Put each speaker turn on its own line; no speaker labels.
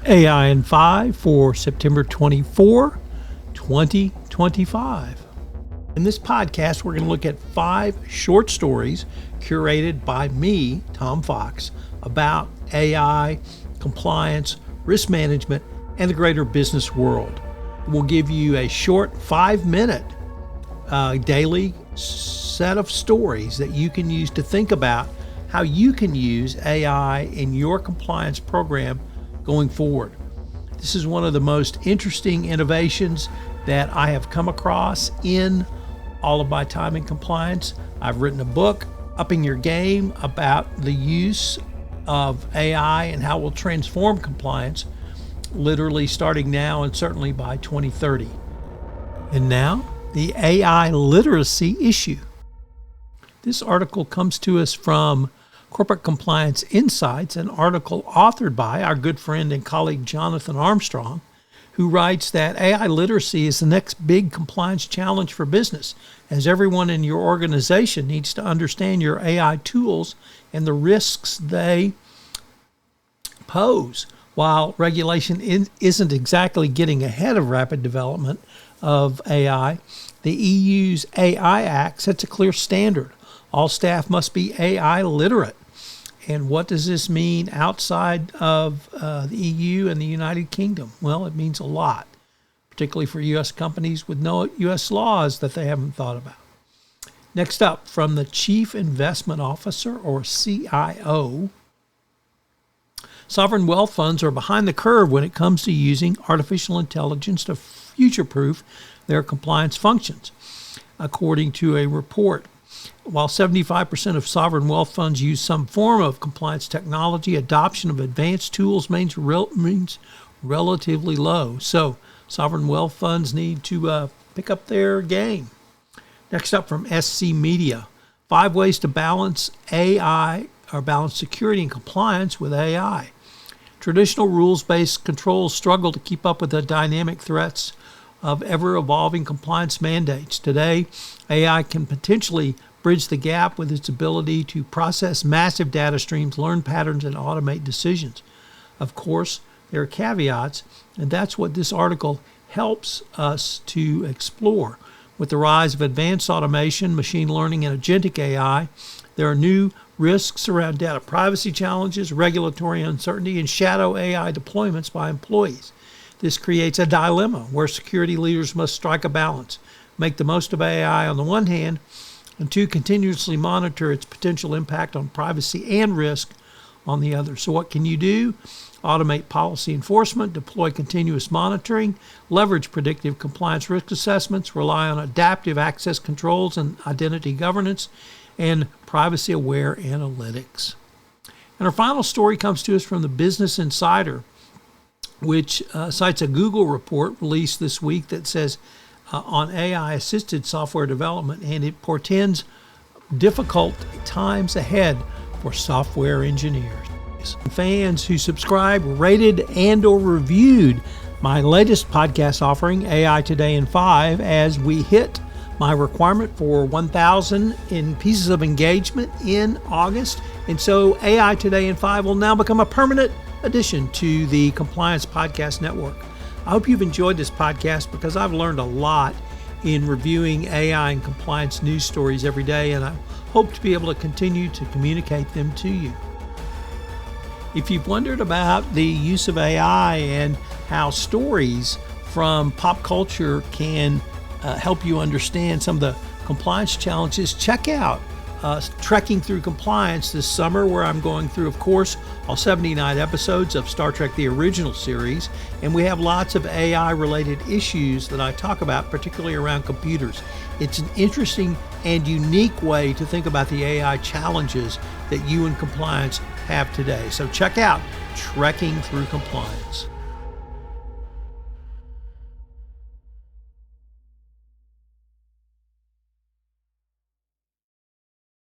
AI in 5 for September 24, 2025. In this podcast, we're going to look at 5 short stories curated by me, Tom Fox, about AI, compliance, risk management, and the greater business world. We'll give you a short 5-minute daily set of stories that you can use to think about how you can use AI in your compliance program going forward. This is one of the most interesting innovations that I have come across in all of my time in compliance. I've written a book, Upping Your Game, about the use of AI and how it will transform compliance, literally starting now and certainly by 2030. And now, the AI literacy issue. This article comes to us from Corporate Compliance Insights, an article authored by our good friend and colleague Jonathan Armstrong, who writes that AI literacy is the next big compliance challenge for business, as everyone in your organization needs to understand your AI tools and the risks they pose. While regulation isn't exactly getting ahead of rapid development of AI, the EU's AI Act sets a clear standard. All staff must be AI literate. And what does this mean outside of the EU and the United Kingdom? Well, it means a lot, particularly for U.S. companies with no U.S. laws that they haven't thought about. Next up, from the Chief Investment Officer, or CIO, sovereign wealth funds are behind the curve when it comes to using artificial intelligence to future-proof their compliance functions, according to a report. While 75% of sovereign wealth funds use some form of compliance technology, adoption of advanced tools means relatively low. So sovereign wealth funds need to pick up their game. Next up, from SC Media, 5 ways to balance AI or balance security and compliance with AI. Traditional rules-based controls struggle to keep up with the dynamic threats of ever-evolving compliance mandates. Today, AI can potentially bridge the gap with its ability to process massive data streams, learn patterns, and automate decisions. Of course, there are caveats, and that's what this article helps us to explore. With the rise of advanced automation, machine learning, and agentic AI, there are new risks around data privacy challenges, regulatory uncertainty, and shadow AI deployments by employees. This creates a dilemma where security leaders must strike a balance, make the most of AI on the one hand, and 2, continuously monitor its potential impact on privacy and risk on the other. So what can you do? Automate policy enforcement, deploy continuous monitoring, leverage predictive compliance risk assessments, rely on adaptive access controls and identity governance, and privacy-aware analytics. And our final story comes to us from the Business Insider, which cites a Google report released this week that says on AI-assisted software development, and it portends difficult times ahead for software engineers. Fans who subscribed, rated, and or reviewed my latest podcast offering, AI Today in 5, as we hit my requirement for 1,000 in pieces of engagement in August. And so AI Today in 5 will now become a permanent addition to the Compliance Podcast Network. I hope you've enjoyed this podcast because I've learned a lot in reviewing AI and compliance news stories every day, and I hope to be able to continue to communicate them to you. If you've wondered about the use of AI and how stories from pop culture can help you understand some of the compliance challenges, check out Trekking Through Compliance this summer, where I'm going through, of course, all 79 episodes of Star Trek the Original Series, and we have lots of AI-related issues that I talk about, particularly around computers. It's an interesting and unique way to think about the AI challenges that you in compliance have today. So check out Trekking Through Compliance.